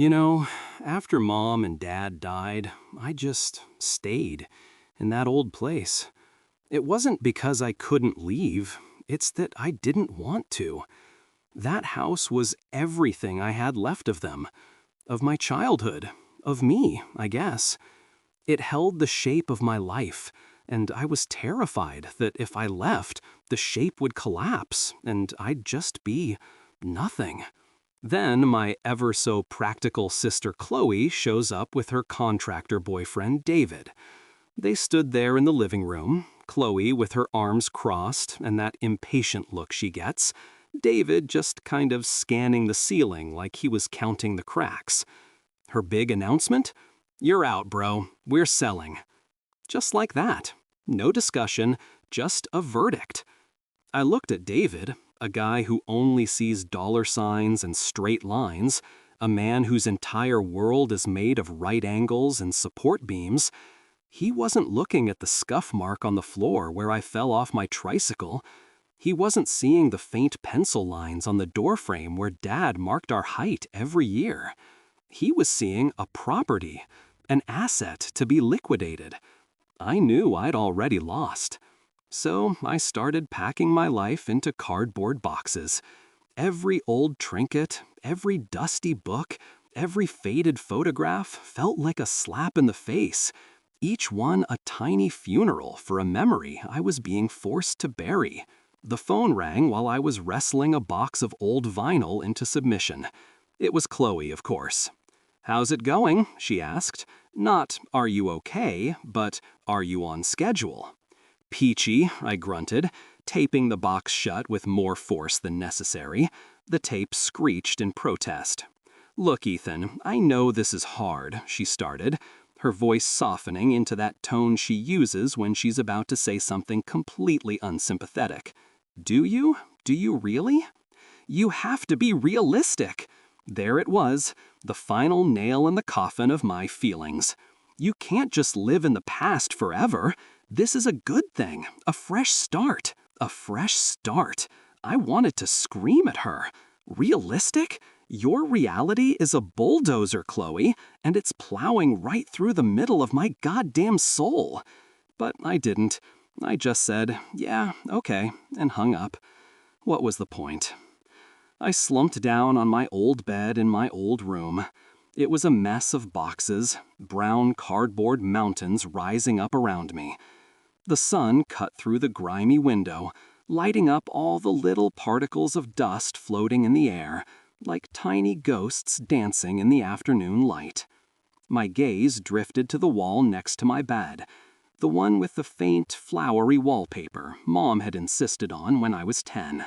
You know, after Mom and Dad died, I just stayed in that old place. It wasn't because I couldn't leave, it's that I didn't want to. That house was everything I had left of them, of my childhood, of me, I guess. It held the shape of my life, and I was terrified that if I left, the shape would collapse and I'd just be nothing. Then my ever-so-practical sister Chloe shows up with her contractor boyfriend David. They stood there in the living room, Chloe with her arms crossed and that impatient look she gets, David just kind of scanning the ceiling like he was counting the cracks. Her big announcement? "You're out, bro. We're selling." Just like that. No discussion, just a verdict. I looked at David, a guy who only sees dollar signs and straight lines, a man whose entire world is made of right angles and support beams. He wasn't looking at the scuff mark on the floor where I fell off my tricycle. He wasn't seeing the faint pencil lines on the doorframe where Dad marked our height every year. He was seeing a property, an asset to be liquidated. I knew I'd already lost. So I started packing my life into cardboard boxes. Every old trinket, every dusty book, every faded photograph felt like a slap in the face, each one a tiny funeral for a memory I was being forced to bury. The phone rang while I was wrestling a box of old vinyl into submission. It was Chloe, of course. "How's it going?" she asked. Not, "Are you okay?" but, "Are you on schedule?" "Peachy," I grunted, taping the box shut with more force than necessary. The tape screeched in protest. "Look, Ethan, I know this is hard," she started, her voice softening into that tone she uses when she's about to say something completely unsympathetic. "Do you? Do you really? You have to be realistic." There it was, the final nail in the coffin of my feelings. You can't just live in the past forever. This is a good thing, a fresh start, a fresh start. I wanted to scream at her. Realistic? Your reality is a bulldozer, Chloe, and it's plowing right through the middle of my goddamn soul. But I didn't. I just said, "Yeah, okay," and hung up. What was the point? I slumped down on my old bed in my old room. It was a mess of boxes, brown cardboard mountains rising up around me. The sun cut through the grimy window, lighting up all the little particles of dust floating in the air, like tiny ghosts dancing in the afternoon light. My gaze drifted to the wall next to my bed, the one with the faint, flowery wallpaper Mom had insisted on when I was 10.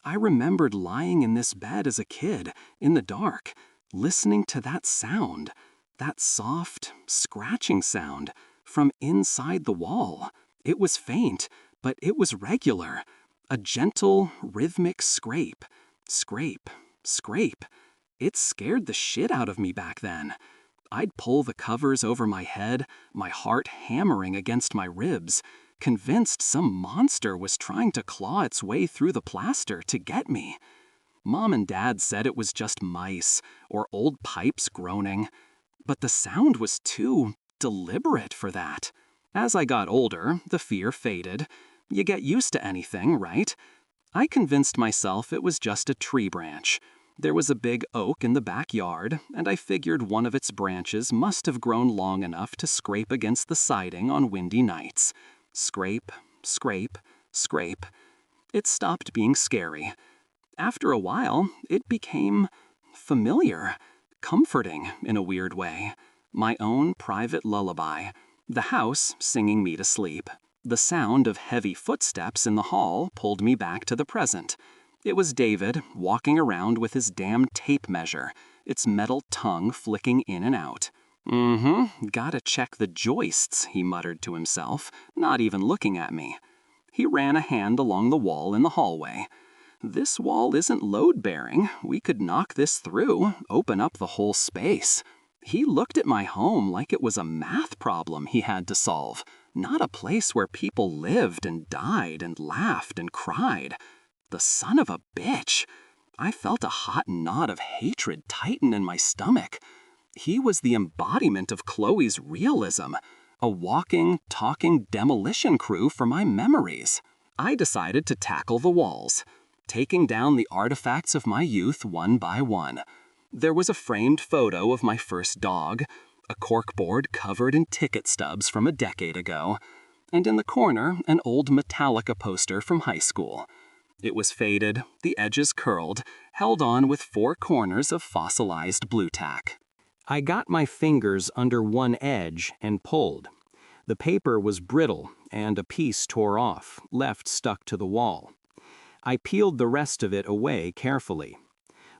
I remembered lying in this bed as a kid, in the dark, listening to that sound, that soft, scratching sound, from inside the wall. It was faint, but it was regular. A gentle, rhythmic scrape. Scrape. Scrape. It scared the shit out of me back then. I'd pull the covers over my head, my heart hammering against my ribs, convinced some monster was trying to claw its way through the plaster to get me. Mom and Dad said it was just mice or old pipes groaning, but the sound was too deliberate for that. As I got older, the fear faded. You get used to anything, right? I convinced myself it was just a tree branch. There was a big oak in the backyard, and I figured one of its branches must have grown long enough to scrape against the siding on windy nights. Scrape, scrape, scrape. It stopped being scary. After a while, it became familiar, comforting in a weird way. My own private lullaby. The house singing me to sleep. The sound of heavy footsteps in the hall pulled me back to the present. It was David walking around with his damn tape measure, its metal tongue flicking in and out. Gotta check the joists, he muttered to himself, not even looking at me. He ran a hand along the wall in the hallway. This wall isn't load-bearing. We could knock this through, open up the whole space. He looked at my home like it was a math problem he had to solve, not a place where people lived and died and laughed and cried. The son of a bitch. I felt a hot knot of hatred tighten in my stomach. He was the embodiment of Chloe's realism, a walking, talking demolition crew for my memories. I decided to tackle the walls, taking down the artifacts of my youth one by one. There was a framed photo of my first dog, a corkboard covered in ticket stubs from a decade ago, and in the corner, an old Metallica poster from high school. It was faded, the edges curled, held on with 4 corners of fossilized blue tack. I got my fingers under one edge and pulled. The paper was brittle, and a piece tore off, left stuck to the wall. I peeled the rest of it away carefully.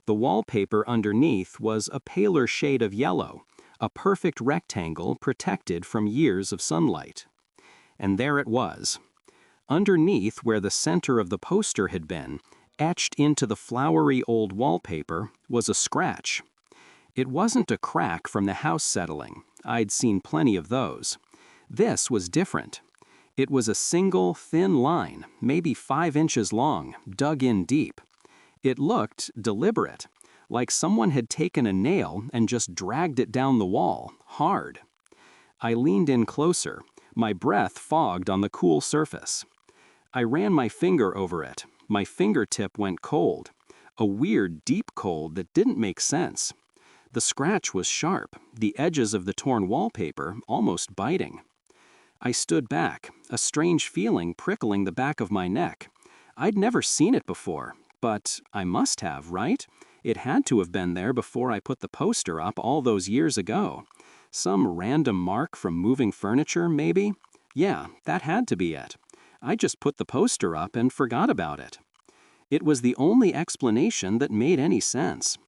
The wallpaper underneath was a paler shade of yellow, a perfect rectangle protected from years of sunlight. And there it was. Underneath where the center of the poster had been, etched into the flowery old wallpaper, was a scratch. It wasn't a crack from the house settling. I'd seen plenty of those. This was different. It was a single, thin line, maybe 5 inches long, dug in deep. It looked deliberate, like someone had taken a nail and just dragged it down the wall, hard. I leaned in closer, my breath fogged on the cool surface. I ran my finger over it. My fingertip went cold, a weird, deep cold that didn't make sense. The scratch was sharp, the edges of the torn wallpaper almost biting. I stood back, a strange feeling prickling the back of my neck. I'd never seen it before, but I must have, right? It had to have been there before I put the poster up all those years ago. Some random mark from moving furniture, maybe? Yeah, that had to be it. I just put the poster up and forgot about it. It was the only explanation that made any sense.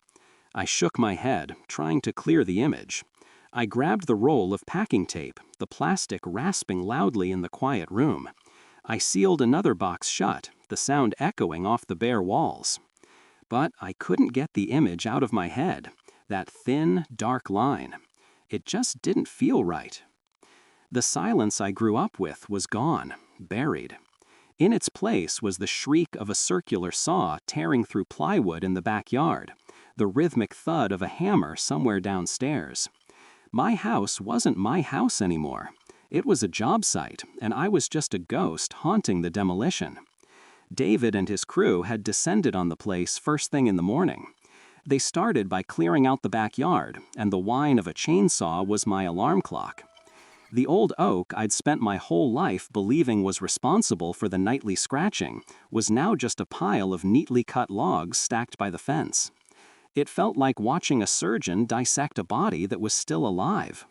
I shook my head, trying to clear the image. I grabbed the roll of packing tape, the plastic rasping loudly in the quiet room. I sealed another box shut, the sound echoing off the bare walls. But I couldn't get the image out of my head, that thin, dark line. It just didn't feel right. The silence I grew up with was gone, buried. In its place was the shriek of a circular saw tearing through plywood in the backyard, the rhythmic thud of a hammer somewhere downstairs. My house wasn't my house anymore. It was a job site, and I was just a ghost haunting the demolition. David and his crew had descended on the place first thing in the morning. They started by clearing out the backyard, and the whine of a chainsaw was my alarm clock. The old oak I'd spent my whole life believing was responsible for the nightly scratching was now just a pile of neatly cut logs stacked by the fence. It felt like watching a surgeon dissect a body that was still alive.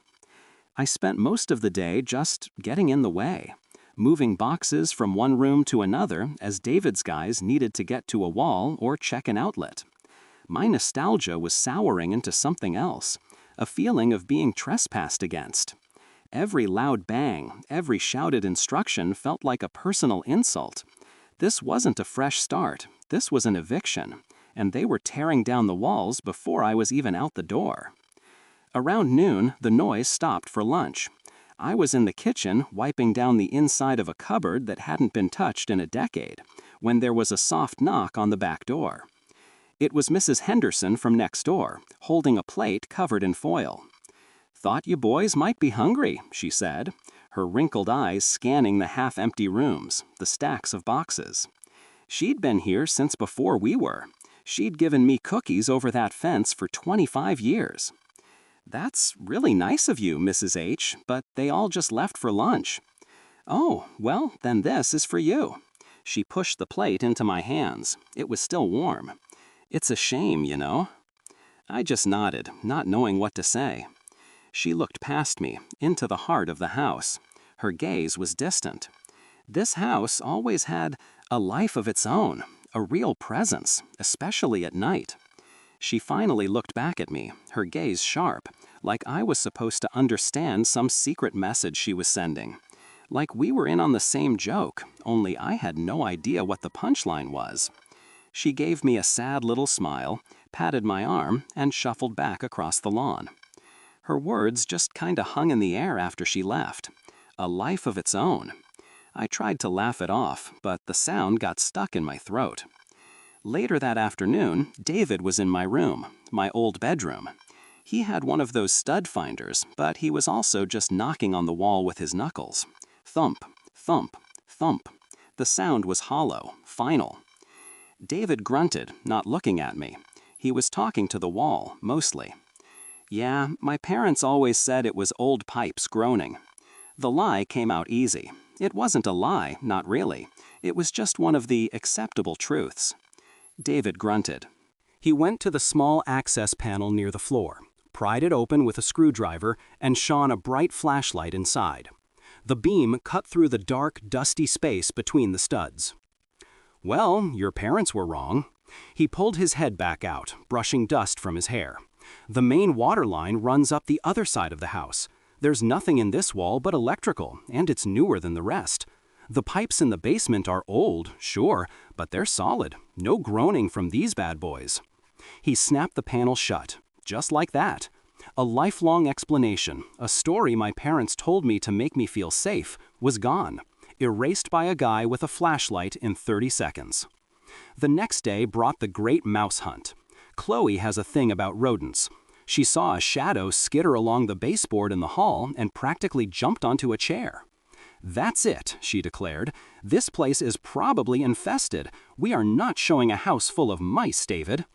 I spent most of the day just getting in the way, moving boxes from one room to another as David's guys needed to get to a wall or check an outlet. My nostalgia was souring into something else, a feeling of being trespassed against. Every loud bang, every shouted instruction felt like a personal insult. This wasn't a fresh start, this was an eviction, and they were tearing down the walls before I was even out the door. Around noon, the noise stopped for lunch. I was in the kitchen wiping down the inside of a cupboard that hadn't been touched in a decade, when there was a soft knock on the back door. It was Mrs. Henderson from next door, holding a plate covered in foil. "Thought you boys might be hungry," she said, her wrinkled eyes scanning the half-empty rooms, the stacks of boxes. She'd been here since before we were. She'd given me cookies over that fence for 25 years. "That's really nice of you, Mrs. H., but they all just left for lunch." "Oh, well, then this is for you." She pushed the plate into my hands. It was still warm. "It's a shame, you know." I just nodded, not knowing what to say. She looked past me, into the heart of the house. Her gaze was distant. This house always had a life of its own, a real presence, especially at night. She finally looked back at me, her gaze sharp, like I was supposed to understand some secret message she was sending. Like we were in on the same joke, only I had no idea what the punchline was. She gave me a sad little smile, patted my arm, and shuffled back across the lawn. Her words just kinda hung in the air after she left. A life of its own. I tried to laugh it off, but the sound got stuck in my throat. Later that afternoon, David was in my room, my old bedroom. He had one of those stud finders, but he was also just knocking on the wall with his knuckles. Thump, thump, thump. The sound was hollow, final. David grunted, not looking at me. He was talking to the wall, mostly. Yeah, my parents always said it was old pipes groaning. The lie came out easy. It wasn't a lie, not really. It was just one of the acceptable truths. David grunted. He went to the small access panel near the floor, pried it open with a screwdriver, and shone a bright flashlight inside. The beam cut through the dark, dusty space between the studs. Well, your parents were wrong. He pulled his head back out, brushing dust from his hair. The main water line runs up the other side of the house. There's nothing in this wall but electrical, and it's newer than the rest. The pipes in the basement are old, sure, but they're solid. No groaning from these bad boys. He snapped the panel shut, just like that. A lifelong explanation, a story my parents told me to make me feel safe, was gone, erased by a guy with a flashlight in 30 seconds. The next day brought the great mouse hunt. Chloe has a thing about rodents. She saw a shadow skitter along the baseboard in the hall and practically jumped onto a chair. "That's it," she declared. "This place is probably infested. We are not showing a house full of mice, David."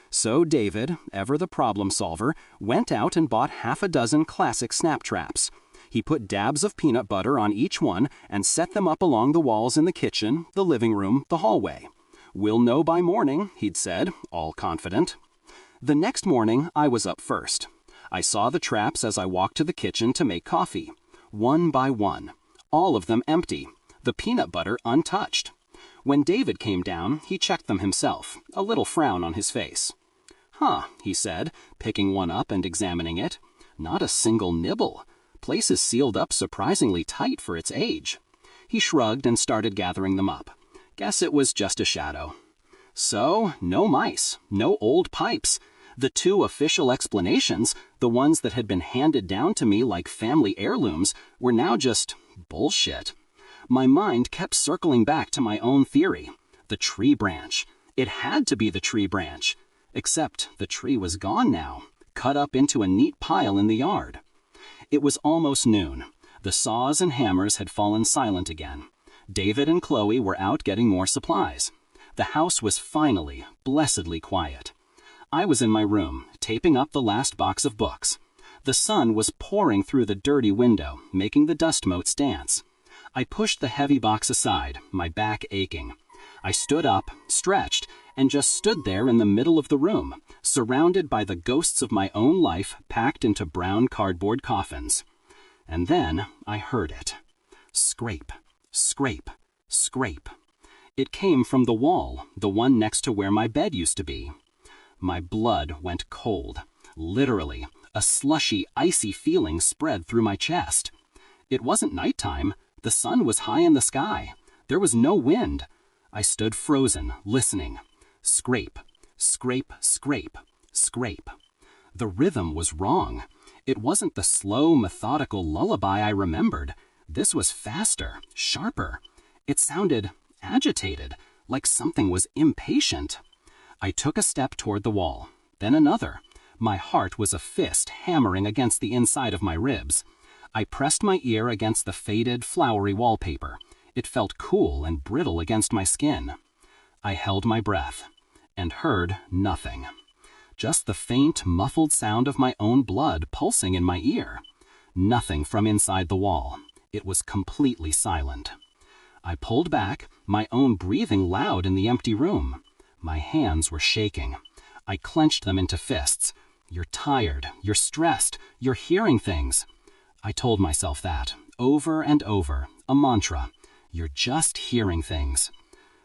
So David, ever the problem solver, went out and bought half a dozen classic snap traps. He put dabs of peanut butter on each one and set them up along the walls in the kitchen, the living room, the hallway. "We'll know by morning," he'd said, all confident. The next morning, I was up first. I saw the traps as I walked to the kitchen to make coffee. One by one. All of them empty. The peanut butter untouched. When David came down, he checked them himself, a little frown on his face. "Huh," he said, picking one up and examining it. "Not a single nibble. Place is sealed up surprisingly tight for its age." He shrugged and started gathering them up. Guess it was just a shadow. So, no mice, no old pipes. The two official explanations, the ones that had been handed down to me like family heirlooms, were now just bullshit. My mind kept circling back to my own theory. The tree branch. It had to be the tree branch. Except the tree was gone now, cut up into a neat pile in the yard. It was almost noon. The saws and hammers had fallen silent again. David and Chloe were out getting more supplies. The house was finally, blessedly quiet. I was in my room, taping up the last box of books. The sun was pouring through the dirty window, making the dust motes dance. I pushed the heavy box aside, my back aching. I stood up, stretched, and just stood there in the middle of the room, surrounded by the ghosts of my own life packed into brown cardboard coffins. And then I heard it. Scrape, scrape, scrape. It came from the wall, the one next to where my bed used to be. My blood went cold. Literally, a slushy, icy feeling spread through my chest. It wasn't nighttime. The sun was high in the sky. There was no wind. I stood frozen, listening. Scrape, scrape, scrape, scrape. The rhythm was wrong. It wasn't the slow, methodical lullaby I remembered. This was faster, sharper. It sounded agitated, like something was impatient. I took a step toward the wall, then another. My heart was a fist hammering against the inside of my ribs. I pressed my ear against the faded, flowery wallpaper. It felt cool and brittle against my skin. I held my breath and heard nothing. Just the faint, muffled sound of my own blood pulsing in my ear. Nothing from inside the wall. It was completely silent. I pulled back, my own breathing loud in the empty room. My hands were shaking. I clenched them into fists. "You're tired. You're stressed. You're hearing things." I told myself that, over and over, a mantra. You're just hearing things.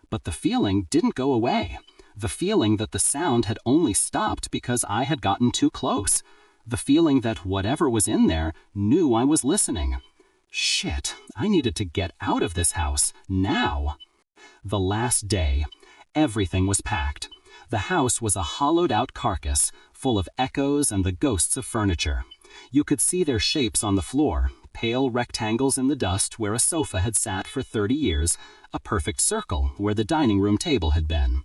But the feeling didn't go away. The feeling that the sound had only stopped because I had gotten too close. The feeling that whatever was in there knew I was listening. Shit, I needed to get out of this house, now. The last day. Everything was packed. The house was a hollowed-out carcass, full of echoes and the ghosts of furniture. You could see their shapes on the floor, pale rectangles in the dust where a sofa had sat for 30 years, a perfect circle where the dining room table had been.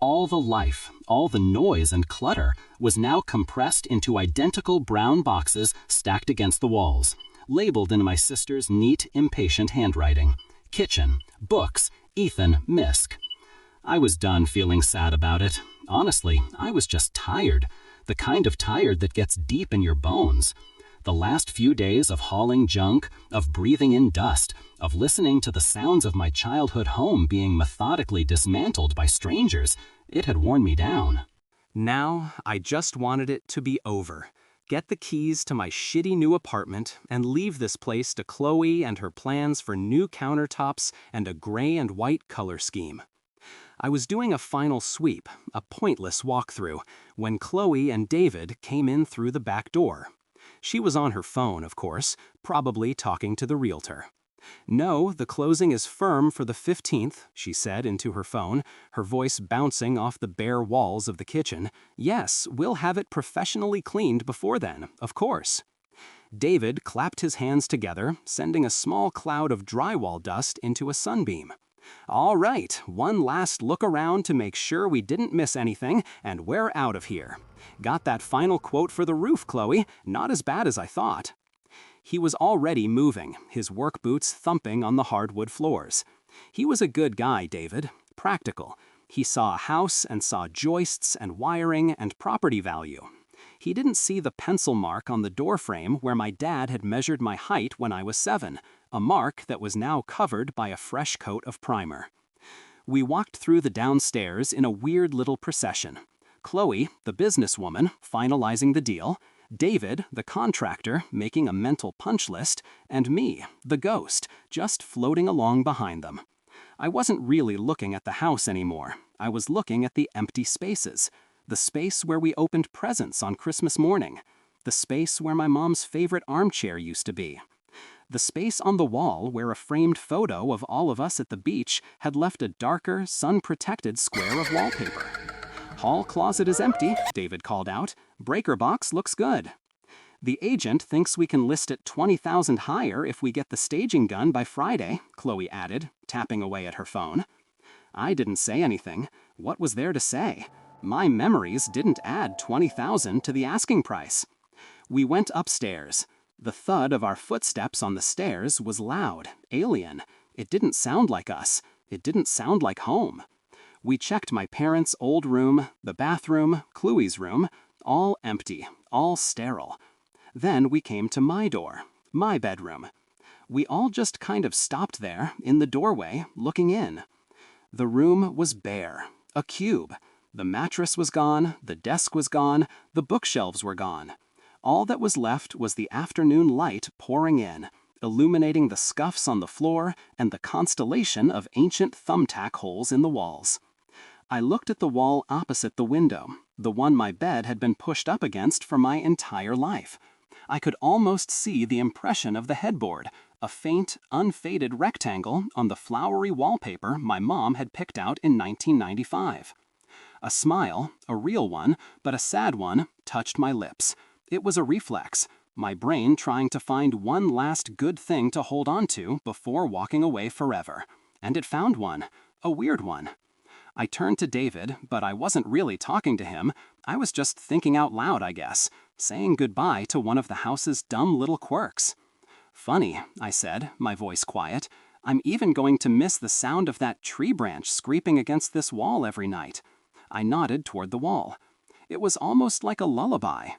All the life, all the noise and clutter was now compressed into identical brown boxes stacked against the walls, labeled in my sister's neat, impatient handwriting. Kitchen, books, Ethan, Misk. I was done feeling sad about it. Honestly, I was just tired. The kind of tired that gets deep in your bones. The last few days of hauling junk, of breathing in dust, of listening to the sounds of my childhood home being methodically dismantled by strangers, it had worn me down. Now, I just wanted it to be over. Get the keys to my shitty new apartment and leave this place to Chloe and her plans for new countertops and a gray and white color scheme. I was doing a final sweep, a pointless walkthrough, when Chloe and David came in through the back door. She was on her phone, of course, probably talking to the realtor. "No, the closing is firm for the 15th, she said into her phone, her voice bouncing off the bare walls of the kitchen. "Yes, we'll have it professionally cleaned before then, of course." David clapped his hands together, sending a small cloud of drywall dust into a sunbeam. "All right, one last look around to make sure we didn't miss anything, and we're out of here. Got that final quote for the roof, Chloe. Not as bad as I thought." He was already moving, his work boots thumping on the hardwood floors. He was a good guy, David. Practical. He saw a house and saw joists and wiring and property value. He didn't see the pencil mark on the doorframe where my dad had measured my height when I was 7, a mark that was now covered by a fresh coat of primer. We walked through the downstairs in a weird little procession. Chloe, the businesswoman, finalizing the deal, David, the contractor, making a mental punch list, and me, the ghost, just floating along behind them. I wasn't really looking at the house anymore. I was looking at the empty spaces. The space where we opened presents on Christmas morning. The space where my mom's favorite armchair used to be. The space on the wall where a framed photo of all of us at the beach had left a darker, sun-protected square of wallpaper. "Hall closet is empty," David called out. "Breaker box looks good." "The agent thinks we can list it 20,000 higher if we get the staging done by Friday," Chloe added, tapping away at her phone. I didn't say anything. What was there to say? My memories didn't add 20,000 to the asking price. We went upstairs. The thud of our footsteps on the stairs was loud, alien. It didn't sound like us. It didn't sound like home. We checked my parents' old room, the bathroom, Chloe's room, all empty, all sterile. Then we came to my door, my bedroom. We all just kind of stopped there, in the doorway, looking in. The room was bare, a cube. The mattress was gone, the desk was gone, the bookshelves were gone. All that was left was the afternoon light pouring in, illuminating the scuffs on the floor and the constellation of ancient thumbtack holes in the walls. I looked at the wall opposite the window, the one my bed had been pushed up against for my entire life. I could almost see the impression of the headboard, a faint, unfaded rectangle on the flowery wallpaper my mom had picked out in 1995. A smile, a real one, but a sad one, touched my lips. It was a reflex, my brain trying to find one last good thing to hold on to before walking away forever. And it found one, a weird one. I turned to David, but I wasn't really talking to him. I was just thinking out loud, I guess, saying goodbye to one of the house's dumb little quirks. "Funny," I said, my voice quiet. "I'm even going to miss the sound of that tree branch scraping against this wall every night." I nodded toward the wall. It was almost like a lullaby.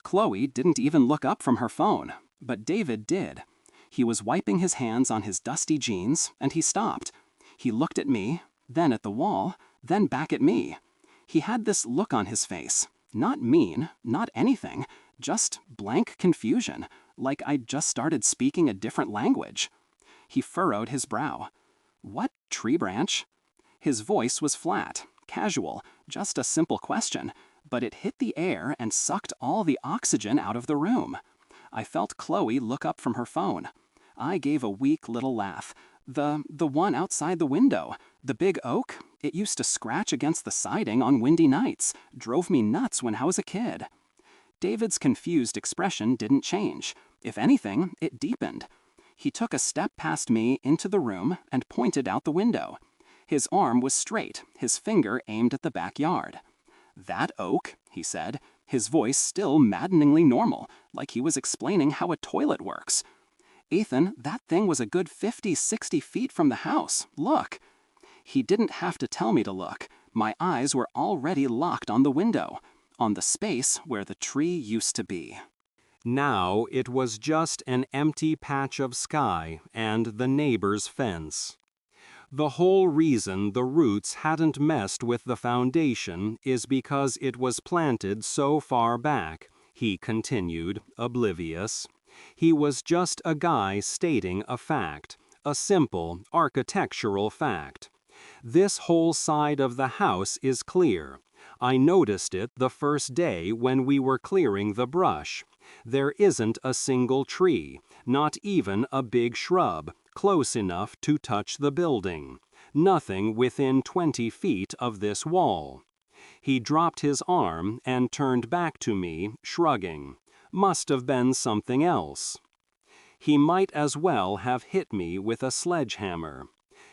Chloe didn't even look up from her phone, but David did. He was wiping his hands on his dusty jeans, and he stopped. He looked at me, then at the wall, then back at me. He had this look on his face. Not mean, not anything, just blank confusion, like I'd just started speaking a different language. He furrowed his brow. "What tree branch?" His voice was flat, casual, just a simple question, but it hit the air and sucked all the oxygen out of the room. I felt Chloe look up from her phone. I gave a weak little laugh. The one outside the window. The big oak. It used to scratch against the siding on windy nights. Drove me nuts when I was a kid. David's confused expression didn't change. If anything, it deepened. He took a step past me into the room and pointed out the window. His arm was straight, his finger aimed at the backyard. "That oak," he said, his voice still maddeningly normal, like he was explaining how a toilet works. "Ethan, that thing was a good 50, 60 feet from the house. Look." He didn't have to tell me to look. My eyes were already locked on the window, on the space where the tree used to be. Now it was just an empty patch of sky and the neighbor's fence. The whole reason the roots hadn't messed with the foundation is because it was planted so far back, he continued, oblivious. He was just a guy stating a fact, a simple architectural fact. This whole side of the house is clear. I noticed it the first day when we were clearing the brush. There isn't a single tree, not even a big shrub, close enough to touch the building. Nothing within 20 feet of this wall. He dropped his arm and turned back to me, shrugging. Must have been something else. He might as well have hit me with a sledgehammer.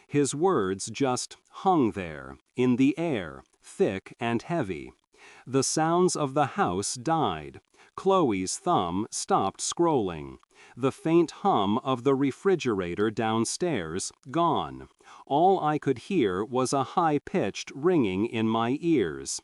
His words just hung there, in the air, thick and heavy. The sounds of the house died. Chloe's thumb stopped scrolling. The faint hum of the refrigerator downstairs gone. All I could hear was a high-pitched ringing in my ears.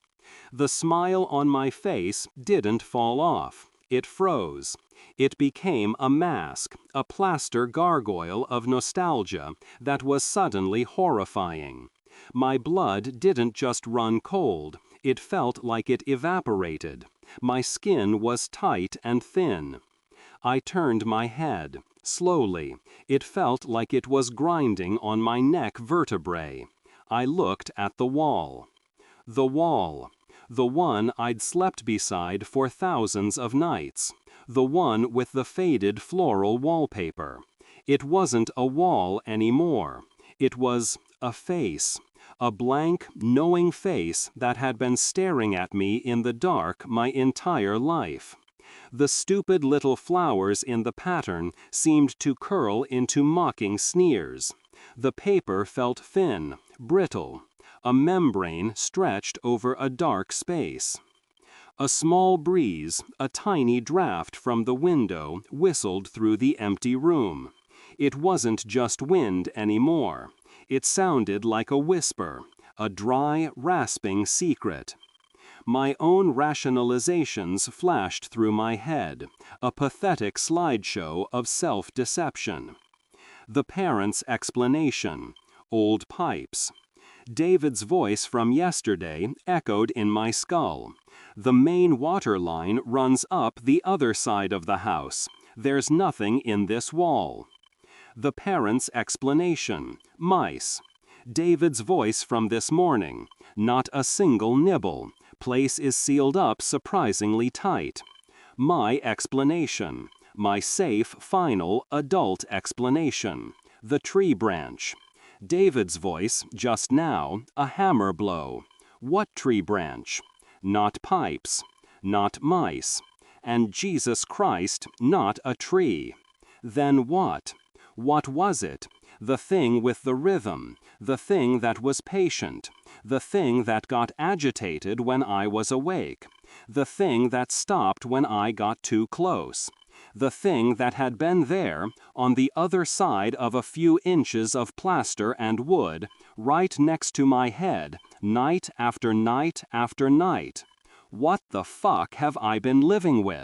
The smile on my face didn't fall off. It froze. It became a mask, a plaster gargoyle of nostalgia that was suddenly horrifying. My blood didn't just run cold. It felt like it evaporated. My skin was tight and thin. I turned my head. Slowly. It felt like it was grinding on my neck vertebrae. I looked at the wall. The wall. The one I'd slept beside for thousands of nights. The one with the faded floral wallpaper. It wasn't a wall anymore. It was a face. A blank, knowing face that had been staring at me in the dark my entire life. The stupid little flowers in the pattern seemed to curl into mocking sneers. The paper felt thin, brittle. A membrane stretched over a dark space. A small breeze, a tiny draft from the window, whistled through the empty room. It wasn't just wind anymore. It sounded like a whisper, a dry, rasping secret. My own rationalizations flashed through my head, a pathetic slideshow of self-deception. The parents' explanation, old pipes. David's voice from yesterday echoed in my skull. The main water line runs up the other side of the house. There's nothing in this wall. The parents' explanation, mice. David's voice from this morning, not a single nibble. Place is sealed up surprisingly tight. My explanation, my safe, final, adult explanation, the tree branch. David's voice, just now, a hammer blow. What tree branch? Not pipes, not mice, and Jesus Christ, not a tree. Then what? What was it? The thing with the rhythm, the thing that was patient, the thing that got agitated when I was awake, the thing that stopped when I got too close, the thing that had been there, on the other side of a few inches of plaster and wood, right next to my head, night after night after night. What the fuck have I been living with?